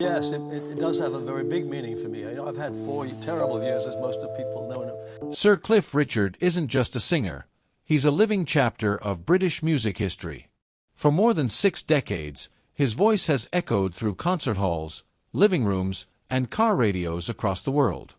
Yes, it does have a very big meaning for me. I've had 4 terrible years, as most of people know. Sir Cliff Richard isn't just a singer. He's a living chapter of British music history. For more than 6 decades, his voice has echoed through concert halls, living rooms, and car radios across the world.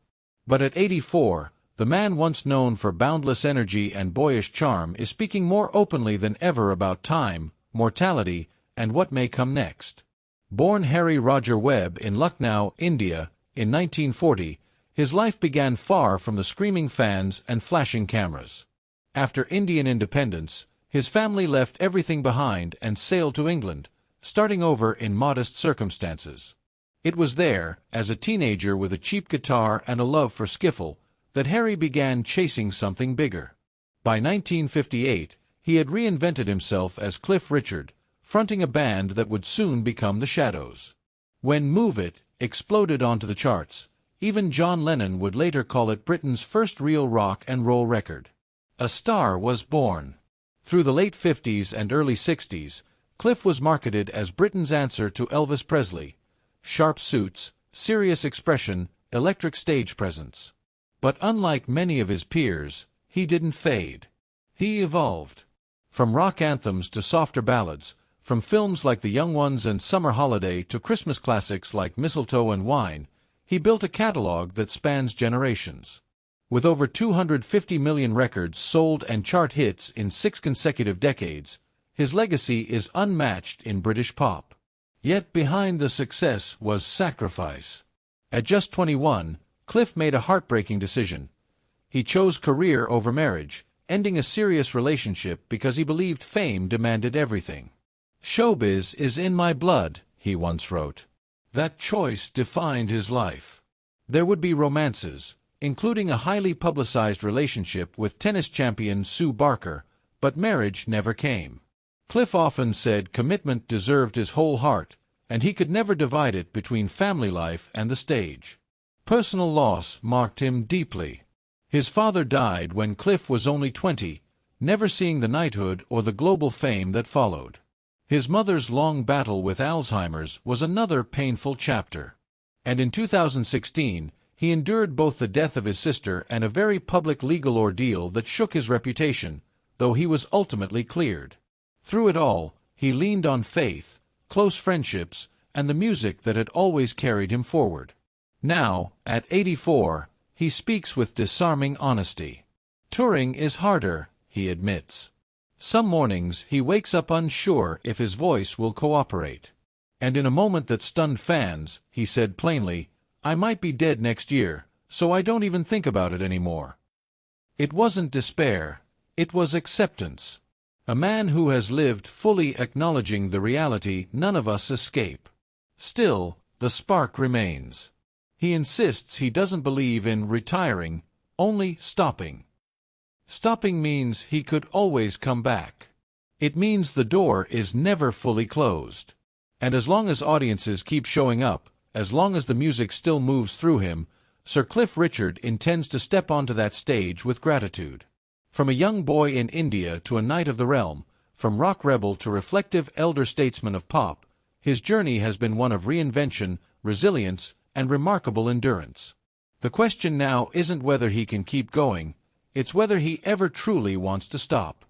But at 84, the man once known for boundless energy and boyish charm is speaking more openly than ever about time, mortality, and what may come next. Born Harry Roger Webb in Lucknow, India, in 1940, his life began far from the screaming fans and flashing cameras. After Indian independence, his family left everything behind and sailed to England, starting over in modest circumstances. It was there, as a teenager with a cheap guitar and a love for skiffle, that Harry began chasing something bigger. By 1958, he had reinvented himself as Cliff Richard, fronting a band that would soon become the Shadows. When Move It exploded onto the charts, even John Lennon would later call it Britain's first real rock and roll record. A star was born. Through the late 50s and early 60s, Cliff was marketed as Britain's answer to Elvis Presley. Sharp suits, serious expression, electric stage presence. But unlike many of his peers, he didn't fade. He evolved. From rock anthems to softer ballads, from films like The Young Ones and Summer Holiday to Christmas classics like Mistletoe and Wine, he built a catalog that spans generations. With over 250 million records sold and chart hits in 6 consecutive decades, his legacy is unmatched in British pop. Yet behind the success was sacrifice. At just 21, Cliff made a heartbreaking decision. He chose career over marriage, ending a serious relationship because he believed fame demanded everything. "Showbiz is in my blood," he once wrote. That choice defined his life. There would be romances, including a highly publicized relationship with tennis champion Sue Barker, but marriage never came. Cliff often said commitment deserved his whole heart, and he could never divide it between family life and the stage. Personal loss marked him deeply. His father died when Cliff was only 20, never seeing the knighthood or the global fame that followed. His mother's long battle with Alzheimer's was another painful chapter. And in 2016, he endured both the death of his sister and a very public legal ordeal that shook his reputation, though he was ultimately cleared. Through it all, he leaned on faith, close friendships, and the music that had always carried him forward. Now, at 84, he speaks with disarming honesty. Touring is harder, he admits. Some mornings he wakes up unsure if his voice will cooperate. And in a moment that stunned fans, he said plainly, "I might be dead next year, so I don't even think about it anymore." It wasn't despair, it was acceptance. A man who has lived fully acknowledging the reality none of us escape. Still, the spark remains. He insists he doesn't believe in retiring, only stopping. Stopping means he could always come back. It means the door is never fully closed. And as long as audiences keep showing up, as long as the music still moves through him, Sir Cliff Richard intends to step onto that stage with gratitude. From a young boy in India to a knight of the realm, from rock rebel to reflective elder statesman of pop, his journey has been one of reinvention, resilience, and remarkable endurance. The question now isn't whether he can keep going, it's whether he ever truly wants to stop.